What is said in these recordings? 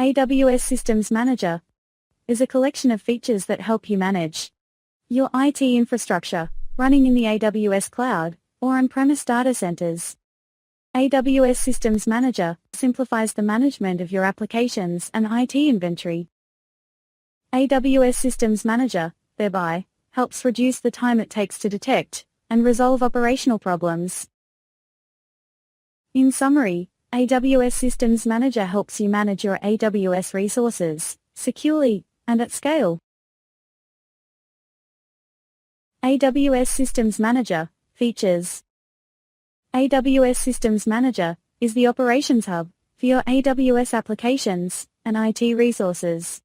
AWS Systems Manager is a collection of features that help you manage your IT infrastructure running in the AWS cloud or on-premise data centers. AWS Systems Manager simplifies the management of your applications and IT inventory. AWS Systems Manager, thereby, helps reduce the time it takes to detect and resolve operational problems. In summary, AWS Systems Manager helps you manage your AWS resources securely and at scale. AWS Systems Manager features. AWS Systems Manager is the operations hub for your AWS applications and IT resources.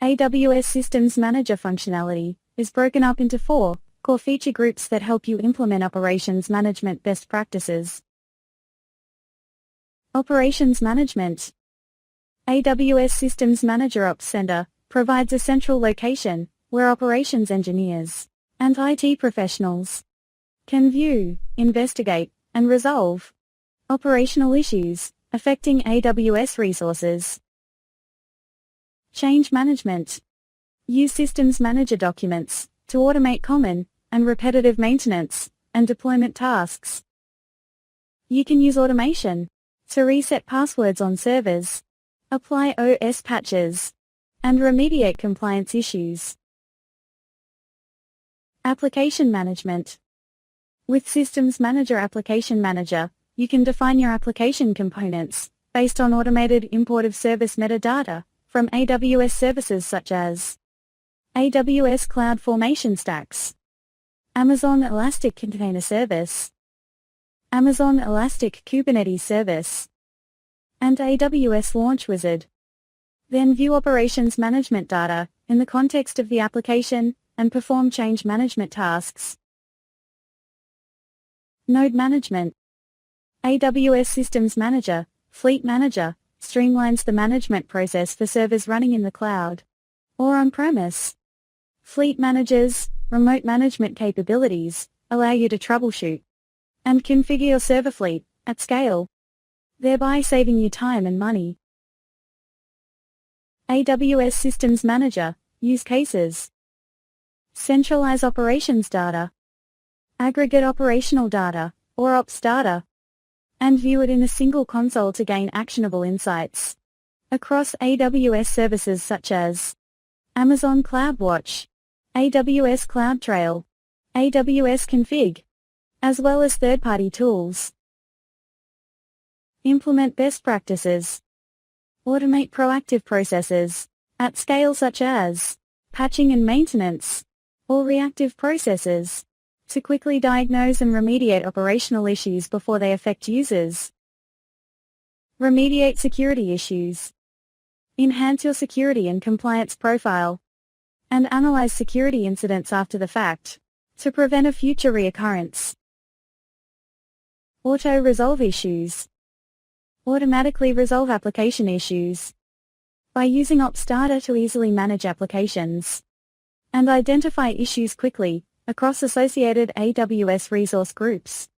AWS Systems Manager functionality is broken up into 4 core feature groups that help you implement operations management best practices. Operations Management. AWS Systems Manager Ops Center provides a central location where operations engineers and IT professionals can view, investigate, and resolve operational issues affecting AWS resources. Change Management. Use Systems Manager documents to automate common and repetitive maintenance and deployment tasks. You can use automation to reset passwords on servers, apply OS patches, and remediate compliance issues. Application Management. With Systems Manager Application Manager, you can define your application components based on automated import of service metadata from AWS services such as AWS Cloud Formation Stacks, Amazon Elastic Container Service, Amazon Elastic Kubernetes Service, and AWS Launch Wizard. Then view operations management data in the context of the application and perform change management tasks. Node Management. AWS Systems Manager, Fleet Manager, streamlines the management process for servers running in the cloud or on-premise. Fleet Manager's remote management capabilities allow you to troubleshoot and configure your server fleet at scale, thereby saving you time and money. AWS Systems Manager use cases. Centralize operations data, aggregate operational data, or ops data, and view it in a single console to gain actionable insights across AWS services such as Amazon CloudWatch, AWS CloudTrail, AWS Config, as well as third-party tools. Implement best practices. Automate proactive processes at scale such as patching and maintenance, or reactive processes to quickly diagnose and remediate operational issues before they affect users. Remediate security issues. Enhance your security and compliance profile, and analyze security incidents after the fact to prevent a future reoccurrence. Auto-resolve issues. Automatically resolve application issues by using ops data to easily manage applications and identify issues quickly across associated AWS resource groups.